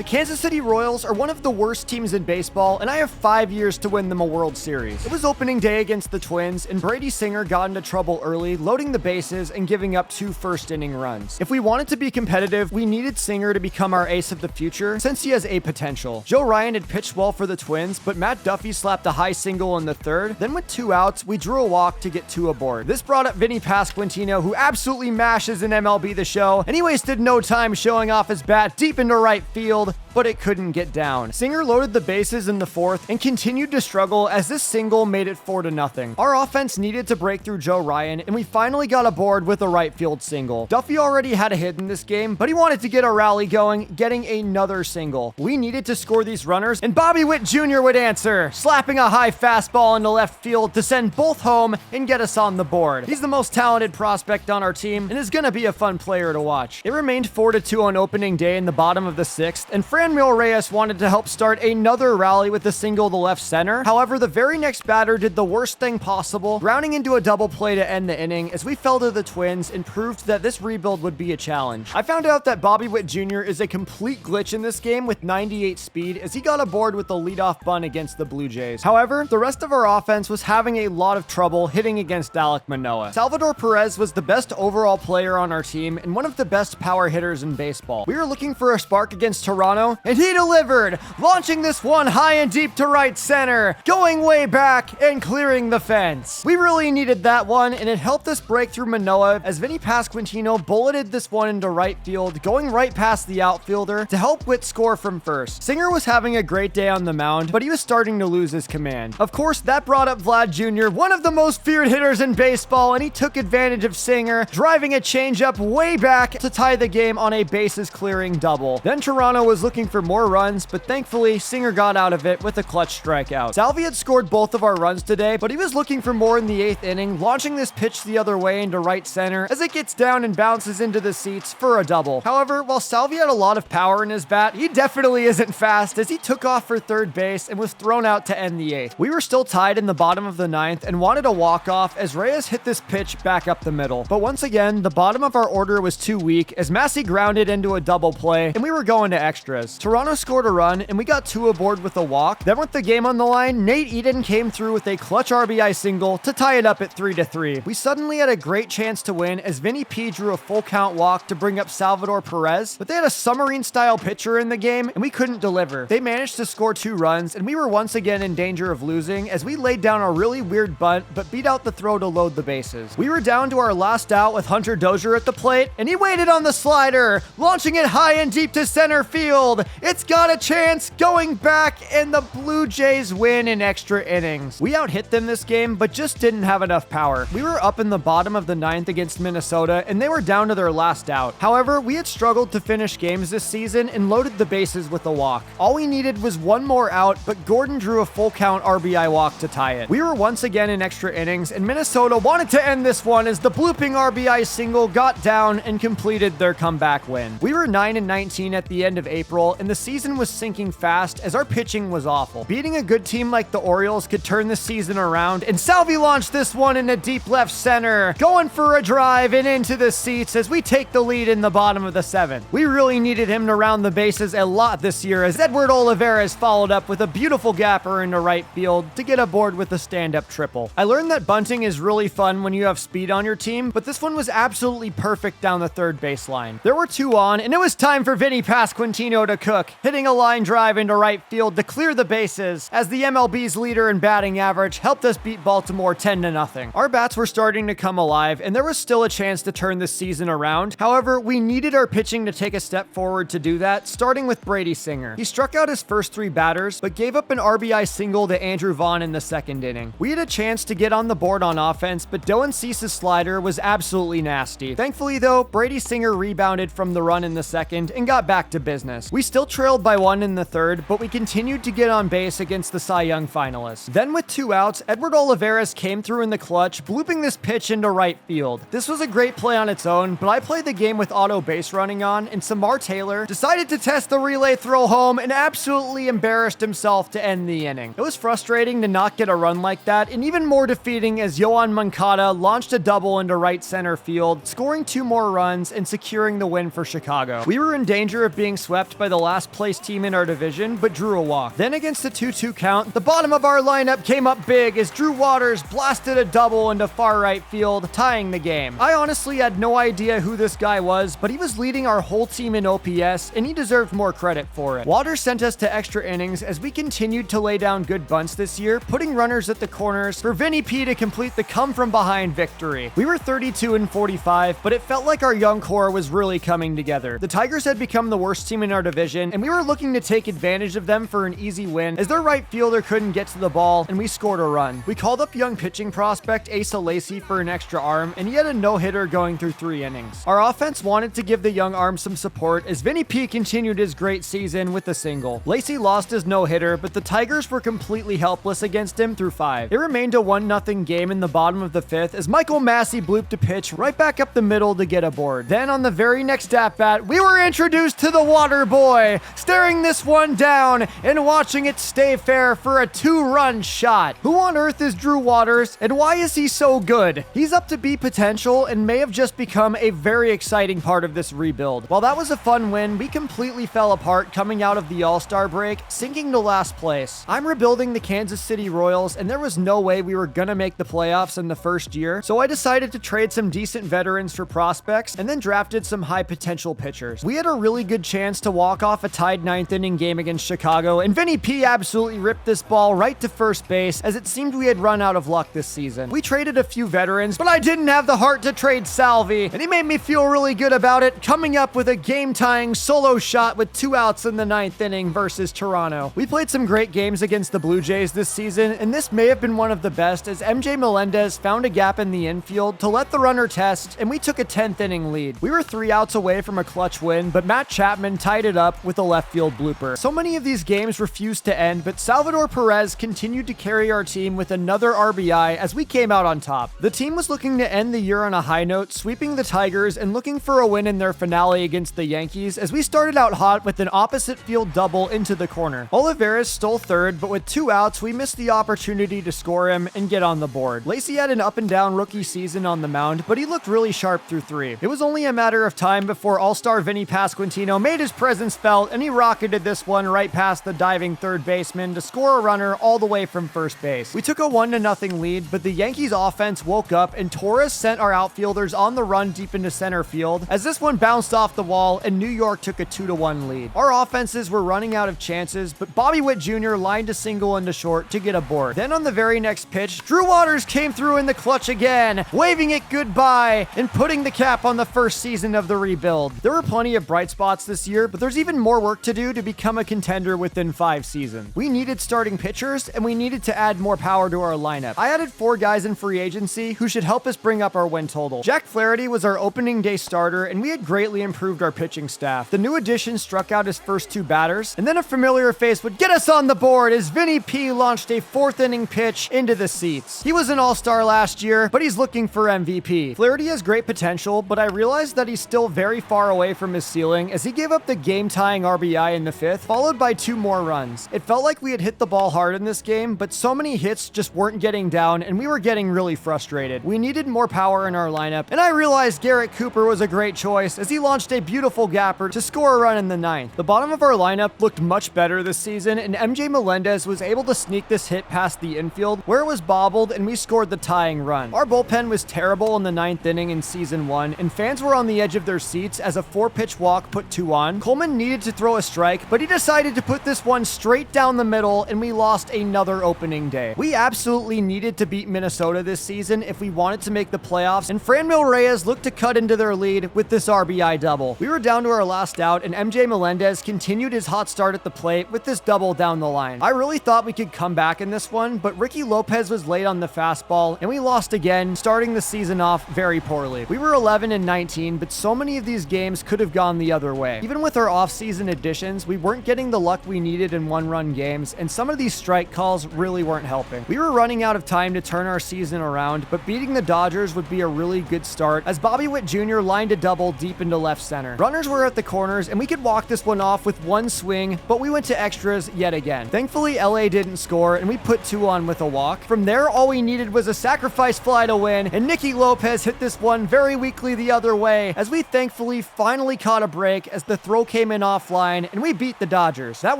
Kansas City Royals are one of the worst teams in baseball, and I have 5 years to win them a World Series. It was opening day against the Twins, and Brady Singer got into trouble early, loading the bases and giving up 2 first-inning runs. If we wanted to be competitive, we needed Singer to become our ace of the future, since he has a potential. Joe Ryan had pitched well for the Twins, but Matt Duffy slapped a high single in the third. Then with 2 outs, we drew a walk to get 2 aboard. This brought up Vinny Pasquantino, who absolutely mashes in MLB The Show, and he wasted no time showing off his bat deep into right field, but it couldn't get down. Singer loaded the bases in the 4th and continued to struggle as this single made it 4-0. Our offense needed to break through Joe Ryan, and we finally got aboard with a right field single. Duffy already had a hit in this game, but he wanted to get a rally going, getting another single. We needed to score these runners, and Bobby Witt Jr. would answer, slapping a high fastball into left field to send both home and get us on the board. He's the most talented prospect on our team and is gonna be a fun player to watch. It remained 4-2 on opening day in the bottom of the 6th, and Franmil Reyes wanted to help start another rally with a single to left center. However, the very next batter did the worst thing possible, grounding into a double play to end the inning as we fell to the Twins and proved that this rebuild would be a challenge. I found out that Bobby Witt Jr. is a complete glitch in this game with 98 speed as he got aboard with the leadoff bunt against the Blue Jays. However, the rest of our offense was having a lot of trouble hitting against Alek Manoah. Salvador Perez was the best overall player on our team and one of the best power hitters in baseball. We were looking for a spark against Toronto, and he delivered, launching this one high and deep to right center, going way back and clearing the fence. We really needed that one, and it helped us break through Manoah as Vinny Pasquantino bulleted this one into right field, going right past the outfielder to help Witt score from first. Singer was having a great day on the mound, but he was starting to lose his command. Of course, that brought up Vlad Jr., one of the most feared hitters in baseball, and he took advantage of Singer, driving a changeup way back to tie the game on a bases-clearing double. Then Toronto was looking for more runs, but thankfully, Singer got out of it with a clutch strikeout. Salvi had scored both of our runs today, but he was looking for more in the 8th inning, launching this pitch the other way into right center as it gets down and bounces into the seats for a double. However, while Salvi had a lot of power in his bat, he definitely isn't fast as he took off for third base and was thrown out to end the 8th. We were still tied in the bottom of the 9th and wanted a walk-off as Reyes hit this pitch back up the middle. But once again, the bottom of our order was too weak as Massey grounded into a double play and we were going to extras. Toronto scored a run and we got 2 aboard with a walk. Then with the game on the line, Nate Eden came through with a clutch RBI single to tie it up at 3-3. We suddenly had a great chance to win as Vinny P drew a full count walk to bring up Salvador Perez, but they had a submarine style pitcher in the game and we couldn't deliver. They managed to score 2 runs and we were once again in danger of losing as we laid down a really weird bunt but beat out the throw to load the bases. We were down to our last out with Hunter Dozier at the plate and he waited on the slider, launching it high and deep to center field. It's got a chance, going back, and the Blue Jays win in extra innings. We out-hit them this game, but just didn't have enough power. We were up in the bottom of the 9th against Minnesota, and they were down to their last out. However, we had struggled to finish games this season and loaded the bases with a walk. All we needed was 1 more out, but Gordon drew a full count RBI walk to tie it. We were once again in extra innings, and Minnesota wanted to end this one as the blooping RBI single got down and completed their comeback win. We were 9-19 at the end of April, and the season was sinking fast as our pitching was awful. Beating a good team like the Orioles could turn the season around, and Salvi launched this one into deep left center, going for a drive and into the seats as we take the lead in the bottom of the 7th. We really needed him to round the bases a lot this year as Edward Olivares followed up with a beautiful gapper into right field to get aboard with a stand-up triple. I learned that bunting is really fun when you have speed on your team, but this one was absolutely perfect down the third baseline. There were 2 on, and it was time for Vinny Pasquantino to cook, hitting a line drive into right field to clear the bases as the MLB's leader in batting average helped us beat Baltimore 10-0. Our bats were starting to come alive, and there was still a chance to turn this season around. However, we needed our pitching to take a step forward to do that, starting with Brady Singer. He struck out his first 3 batters, but gave up an RBI single to Andrew Vaughn in the 2nd inning. We had a chance to get on the board on offense, but Dylan Cease's slider was absolutely nasty. Thankfully though, Brady Singer rebounded from the run in the 2nd and got back to business. We still trailed by 1 in the 3rd, but we continued to get on base against the Cy Young finalists. Then with 2 outs, Edward Olivares came through in the clutch, blooping this pitch into right field. This was a great play on its own, but I played the game with auto base running on, and Samar Taylor decided to test the relay throw home and absolutely embarrassed himself to end the inning. It was frustrating to not get a run like that, and even more defeating as Yohan Moncada launched a double into right center field, scoring 2 more runs and securing the win for Chicago. We were in danger of being swept walked by the last place team in our division, but drew a walk. Then against the 2-2 count, the bottom of our lineup came up big as Drew Waters blasted a double into far right field, tying the game. I honestly had no idea who this guy was, but he was leading our whole team in OPS, and he deserved more credit for it. Waters sent us to extra innings as we continued to lay down good bunts this year, putting runners at the corners for Vinny P to complete the come-from-behind victory. We were 32-45, but it felt like our young core was really coming together. The Tigers had become the worst team in our division, and we were looking to take advantage of them for an easy win as their right fielder couldn't get to the ball, and we scored a run. We called up young pitching prospect Asa Lacy for an extra arm, and he had a no-hitter going through 3 innings. Our offense wanted to give the young arm some support as Vinny P continued his great season with a single. Lacy lost his no-hitter, but the Tigers were completely helpless against him through 5. It remained a 1-0 game in the bottom of the 5th as Michael Massey blooped a pitch right back up the middle to get a board. Then on the very next at-bat, we were introduced to the Water Boy, staring this one down and watching it stay fair for a 2-run shot. Who on earth is Drew Waters, and why is he so good? He's up to B potential and may have just become a very exciting part of this rebuild. While that was a fun win, we completely fell apart coming out of the All-Star break, sinking to last place. I'm rebuilding the Kansas City Royals, and there was no way we were gonna make the playoffs in the first year, so I decided to trade some decent veterans for prospects and then drafted some high potential pitchers. We had a really good chance to walk off a tied 9th inning game against Chicago, and Vinny P absolutely ripped this ball right to first base as it seemed we had run out of luck this season. We traded a few veterans, but I didn't have the heart to trade Salvi, and he made me feel really good about it, coming up with a game-tying solo shot with 2 outs in the 9th inning versus Toronto. We played some great games against the Blue Jays this season, and this may have been one of the best as MJ Melendez found a gap in the infield to let the runner test, and we took a 10th inning lead. We were 3 outs away from a clutch win, but Matt Chapman tied it up with a left field blooper. So many of these games refused to end, but Salvador Perez continued to carry our team with another RBI as we came out on top. The team was looking to end the year on a high note, sweeping the Tigers and looking for a win in their finale against the Yankees as we started out hot with an opposite field double into the corner. Olivares stole third, but with 2 outs, we missed the opportunity to score him and get on the board. Lacy had an up and down rookie season on the mound, but he looked really sharp through 3. It was only a matter of time before All-Star Vinny Pasquantino made his presence felt, and he rocketed this one right past the diving third baseman to score a runner all the way from first base. We took a 1-0 lead, but the Yankees offense woke up and Torres sent our outfielders on the run deep into center field as this one bounced off the wall and New York took a 2-1 lead. Our offenses were running out of chances, but Bobby Witt Jr. lined a single into short to get a board. Then on the very next pitch, Drew Waters came through in the clutch again, waving it goodbye and putting the cap on the first season of the rebuild. There were plenty of bright spots this year, but there's even more work to do to become a contender within 5 seasons. We needed starting pitchers, and we needed to add more power to our lineup. I added 4 guys in free agency who should help us bring up our win total. Jack Flaherty was our opening day starter, and we had greatly improved our pitching staff. The new addition struck out his first 2 batters, and then a familiar face would get us on the board as Vinny P launched a 4th inning pitch into the seats. He was an all-star last year, but he's looking for MVP. Flaherty has great potential, but I realized that he's still very far away from his ceiling as he gave up the game-tying RBI in the 5th, followed by 2 more runs. It felt like we had hit the ball hard in this game, but so many hits just weren't getting down, and we were getting really frustrated. We needed more power in our lineup, and I realized Garrett Cooper was a great choice as he launched a beautiful gapper to score a run in the 9th. The bottom of our lineup looked much better this season, and MJ Melendez was able to sneak this hit past the infield where it was bobbled, and we scored the tying run. Our bullpen was terrible in the 9th inning in season 1, and fans were on the edge of their seats as a 4-pitch walk put 2 on. Coleman needed to throw a strike, but he decided to put this one straight down the middle, and we lost another opening day. We absolutely needed to beat Minnesota this season if we wanted to make the playoffs, and Franmil Reyes looked to cut into their lead with this RBI double. We were down to our last out, and MJ Melendez continued his hot start at the plate with this double down the line. I really thought we could come back in this one, but Ricky Lopez was late on the fastball, and we lost again, starting the season off very poorly. We were 11-19, but so many of these games could have gone the other way. Even with our off-season additions, we weren't getting the luck we needed in one-run games, and some of these strike calls really weren't helping. We were running out of time to turn our season around, but beating the Dodgers would be a really good start as Bobby Witt Jr. lined a double deep into left center. Runners were at the corners, and we could walk this one off with 1 swing, but we went to extras yet again. Thankfully, LA didn't score, and we put 2 on with a walk. From there, all we needed was a sacrifice fly to win, and Nicky Lopez hit this one very weakly the other way as we thankfully finally caught a break as the throw came came in offline, and we beat the Dodgers. That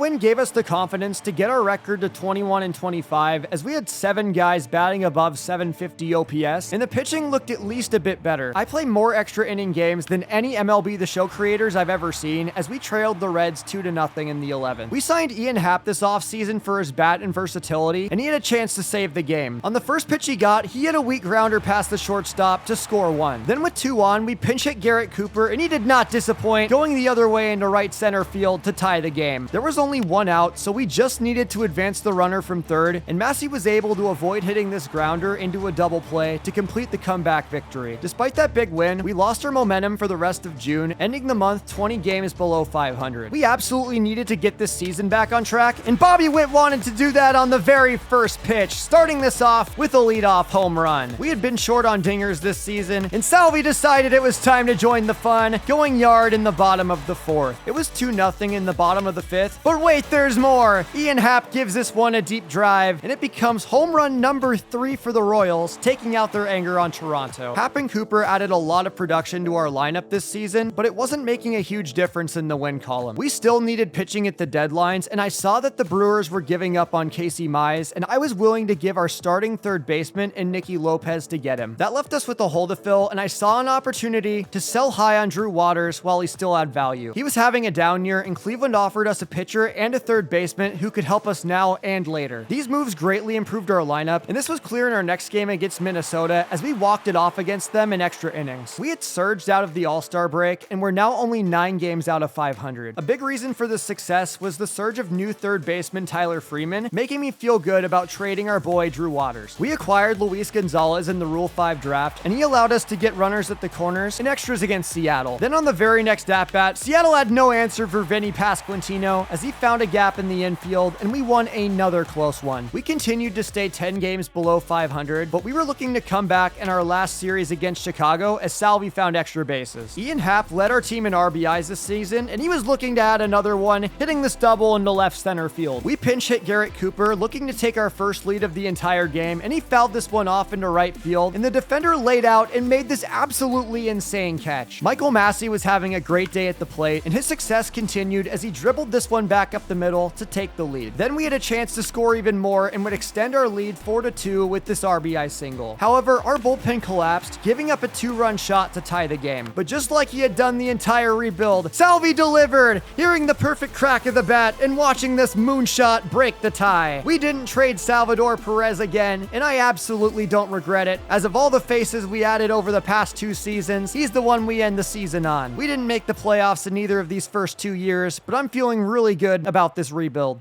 win gave us the confidence to get our record to 21-25, as we had 7 guys batting above 750 OPS, and the pitching looked at least a bit better. I play more extra inning games than any MLB The Show creators I've ever seen, as we trailed the Reds 2-0 in the 11th. We signed Ian Happ this offseason for his bat and versatility, and he had a chance to save the game. On the first pitch he got, he had a weak grounder past the shortstop to score 1. Then with 2 on, we pinch hit Garrett Cooper, and he did not disappoint, going the other way into right center field to tie the game. There was only 1 out, so we just needed to advance the runner from third, and Massey was able to avoid hitting this grounder into a double play to complete the comeback victory. Despite that big win, we lost our momentum for the rest of June, ending the month 20 games below 500. We absolutely needed to get this season back on track, and Bobby Witt wanted to do that on the very first pitch, starting this off with a leadoff home run. We had been short on dingers this season, and Salvi decided it was time to join the fun, going yard in the bottom of the 4th. It was 2-0 in the bottom of the 5th, but wait, there's more! Ian Happ gives this one a deep drive, and it becomes home run number 3 for the Royals, taking out their anger on Toronto. Happ and Cooper added a lot of production to our lineup this season, but it wasn't making a huge difference in the win column. We still needed pitching at the deadlines, and I saw that the Brewers were giving up on Casey Mize, and I was willing to give our starting third baseman and Nicky Lopez to get him. That left us with a hole to fill, and I saw an opportunity to sell high on Drew Waters while he still had value. He was having a down year, and Cleveland offered us a pitcher and a third baseman who could help us now and later. These moves greatly improved our lineup, and this was clear in our next game against Minnesota as we walked it off against them in extra innings. We had surged out of the All-Star break, and we're now only 9 games out of 500. A big reason for this success was the surge of new third baseman Tyler Freeman, making me feel good about trading our boy Drew Waters. We acquired Luis Gonzalez in the Rule 5 draft, and he allowed us to get runners at the corners and extras against Seattle. Then on the very next at-bat, Seattle had no answer for Vinny Pasquantino as he found a gap in the infield, and we won another close one. We continued to stay 10 games below 500, but we were looking to come back in our last series against Chicago as Salvi found extra bases. Ian Happ led our team in RBIs this season, and he was looking to add another one, hitting this double into left center field. We pinch hit Garrett Cooper, looking to take our first lead of the entire game, and he fouled this one off into right field, and the defender laid out and made this absolutely insane catch. Michael Massey was having a great day at the plate, and his success continued as he dribbled this one back up the middle to take the lead. Then we had a chance to score even more and would extend our lead 4-2 with this RBI single. However, our bullpen collapsed, giving up a 2-run shot to tie the game. But just like he had done the entire rebuild, Salvi delivered, hearing the perfect crack of the bat and watching this moonshot break the tie. We didn't trade Salvador Perez again, and I absolutely don't regret it, as of all the faces we added over the past 2 seasons, he's the one we end the season on. We didn't make the playoffs in either of these first 2 years, but I'm feeling really good about this rebuild.